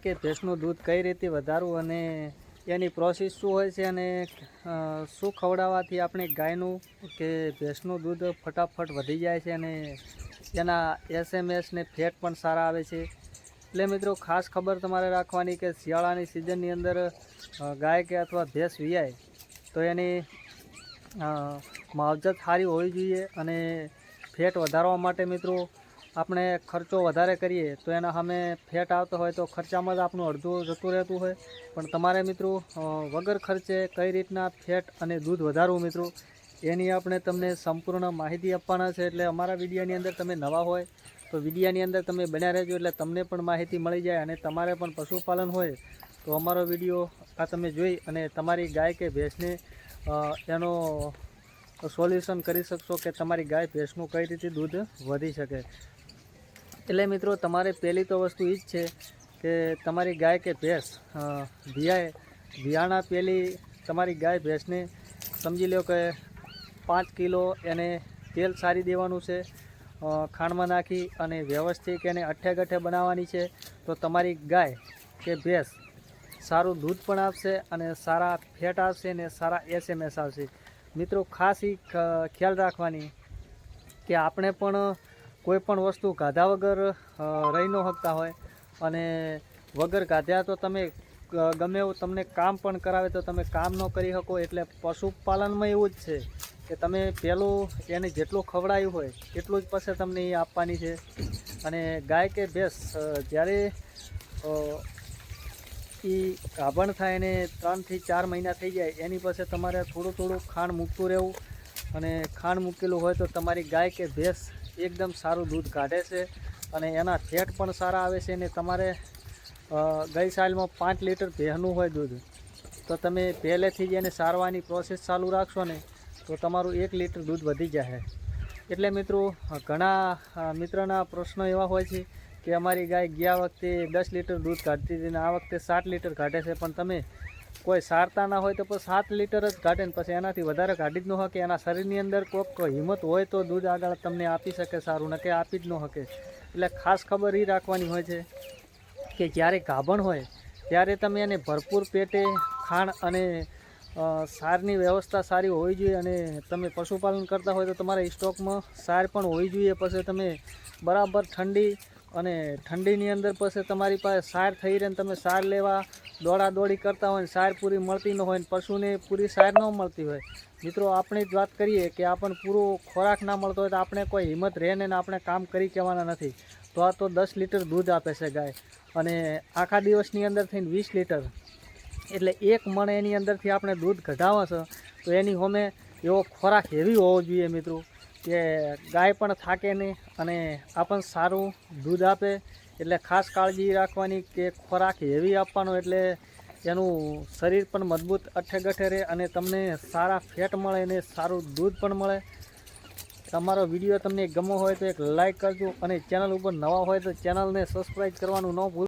કે ભેંસનું દૂધ કઈ રીતે વધારવું અને એની પ્રોસેસ શું હોય છે અને શું ખવડાવવાથી આપણે ગાયનું કે ભેંસનું દૂધ ફટાફટ વધી જાય છે અને એના એસએમએસ ને ફેટ પણ સારા આવે છે। એટલે મિત્રો ખાસ ખબર તમારે રાખવાની કે શિયાળાની સિઝનની અંદર ગાય કે અથવા ભેંસ વિયાય તો એની માવજત સારી હોવી જોઈએ અને ફેટ વધારવા માટે મિત્રો આપણે ખર્ચો વધારે કરીએ તો એના સામે ફેટ આવતો હોય તો ખર્ચામાં જ આપણું અડધું જતું રહેતું હોય। પણ તમારે મિત્રો વગર ખર્ચે કઈ રીતના ફેટ અને દૂધ વધારવું મિત્રો એની આપણે તમને સંપૂર્ણ માહિતી આપવાના છે। એટલે અમારા વિડીયોની અંદર તમે નવા હોય તો વિડીયોની અંદર તમે બન્યા રહેજો એટલે તમને પણ માહિતી મળી જાય અને તમારે પણ પશુપાલન હોય તો અમારો વિડીયો આ તમે જોઈ અને તમારી ગાય કે ભેંસને એનો સોલ્યુશન કરી શકશો કે તમારી ગાય ભેંસનું કઈ રીતે દૂધ વધી શકે। એટલે મિત્રો તમારે પહેલી તો વસ્તુ એ જ છે કે તમારી ગાય કે ભેંસ વિયાણા પહેલી તમારી ગાય ભેંસને સમજી લો કે 5 કિલો એને તેલ સારી દેવાનું છે, ખાંડમાં નાખી અને વ્યવસ્થિત એને અઠ્ઠે ગઠ્ઠે બનાવવાની છે તો તમારી ગાય કે ભેંસ સારું દૂધ પણ આપશે અને સારા ફેટ આવશે અને સારા એસએમએસ આવશે। મિત્રો ખાસ એ ખ્યાલ રાખવાની કે આપણે પણ કોઈ પણ વસ્તુ ગાધા વગર રહી ન શકતા હોય અને વગર ગાધ્યા તો તમે ગમે એવું તમને કામ પણ કરાવે તો તમે કામ ન કરી શકો। એટલે પશુપાલનમાં એવું જ છે કે તમે પહેલું એને જેટલું ખવડાવ્યું હોય એટલું જ પછી તમને એ આપવાની છે। અને ગાય કે ભેંસ જ્યારે એ ગાભણ થાય એને 3 થી 4 મહિના થઈ જાય એની પછી તમારે થોડું થોડું ખાંડ મૂકતું રહેવું અને ખાંડ મૂકેલું હોય તો તમારી ગાય કે ભેંસ એકદમ સારું દૂધ કાઢે છે અને એના ફેટ પણ સારા આવે છે। અને તમારે ગઈ સાલમાં 5 લીટર ભેંસનું હોય દૂધ તો તમે પહેલેથી જ એને સારવાની પ્રોસેસ ચાલુ રાખશો ને તો તમારું 1 લીટર દૂધ વધી જશે। એટલે મિત્રો ઘણા મિત્રના પ્રશ્નો એવા હોય છે કે અમારી ગાય ગયા વખતે 10 લીટર દૂધ કાઢતી હતી અને આ વખતે 7 લીટર કાઢે છે, પણ તમે કોઈ સારતા ના હોય તો પછી 7 લીટર જ કાઢે ને પછી એનાથી વધારે કાઢી જ ન શકે। એના શરીરની અંદર કોઈક હિંમત હોય તો દૂધ આગળ તમને આપી શકે સારું, ન કે આપી જ ન શકે। એટલે ખાસ ખબર એ રાખવાની હોય છે કે જ્યારે ગાભણ હોય ત્યારે તમે એને ભરપૂર પેટે ખાણ અને સારની વ્યવસ્થા સારી હોવી જોઈએ અને તમે પશુપાલન કરતા હોય તો તમારા સ્ટોકમાં સાર પણ હોવી જોઈએ। પછી તમે બરાબર ઠંડીની અંદર પછી તમારી પાસે સાર થઈ રહે ને તમે સાર લેવા દોડાદોડી કરતા હોય ને સાર પૂરી મળતી ન હોય ને પશુને પૂરી સાર ન મળતી હોય, મિત્રો આપણે જ વાત કરીએ કે આપણને પૂરો ખોરાક ના મળતો હોય તો આપણે કોઈ હિંમત રહે ને આપણે કામ કરી કહેવાના નથી। તો આ તો 10 લીટર દૂધ આપે છે ગાય અને આખા દિવસની અંદર થઈને 20 લીટર એટલે 1 મણ એની અંદરથી આપણે દૂધ કઢાવવા છે તો એની સામે એવો ખોરાક હેવી હોવો જોઈએ મિત્રો કે ગાય પણ થાકે નહીં અને આપણને સારું દૂધ આપે। એટલે ખાસ કાળજી રાખવાની કે ખોરાક હેવી આપવાનો એટલે એનું શરીર પણ મજબૂત અઠ્ઠે ગઠ્ઠે રહે અને તમને સારા ફેટ મળે અને સારું દૂધ પણ મળે। તમારો વિડીયો તમને ગમો હોય તો એક લાઈક કરજો અને ચેનલ ઉપર નવા હોય તો ચેનલને સબસ્ક્રાઈબ કરવાનું ન ભૂલતા।